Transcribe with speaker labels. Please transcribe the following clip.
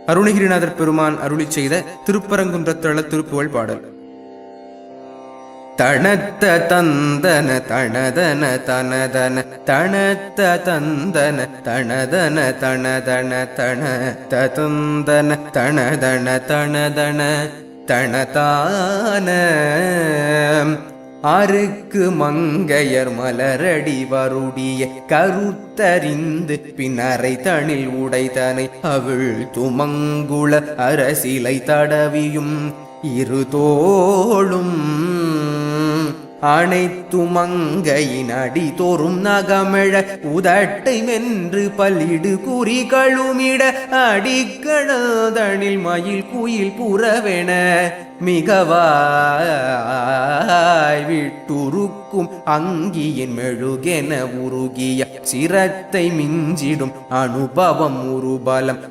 Speaker 1: அருணகிரிநாதர் பெருமான் அருளி செய்த திருப்பரங்குன்றத்தள திருப்புகழ் பாடல். தணத்த தந்தன தணதன தனதன தணத்த தந்தன தணதன தனதன தணத்த தந்தன தனதன தனதன தனதான அருக்கு மங்கையர் மலரடி வருடிய கருத்தறிந்து பின்னரை தனில் உடைதனை அவள் துமங்குள அரசிலை தடவியும் இரு தோளும் அனைத்து மங்கையின் அடி தோறும் நகமிழ உதட்டை மென்று பல்லிடு குறிகளுமிட அடிக்கடதனில் மயில் குயில் புறவென மிகவாய் விட்டுருக்கும் அங்கியின் மெழுகென உருகிய சிரத்தை மிஞ்சிடும் அனுபவம் உருபலம்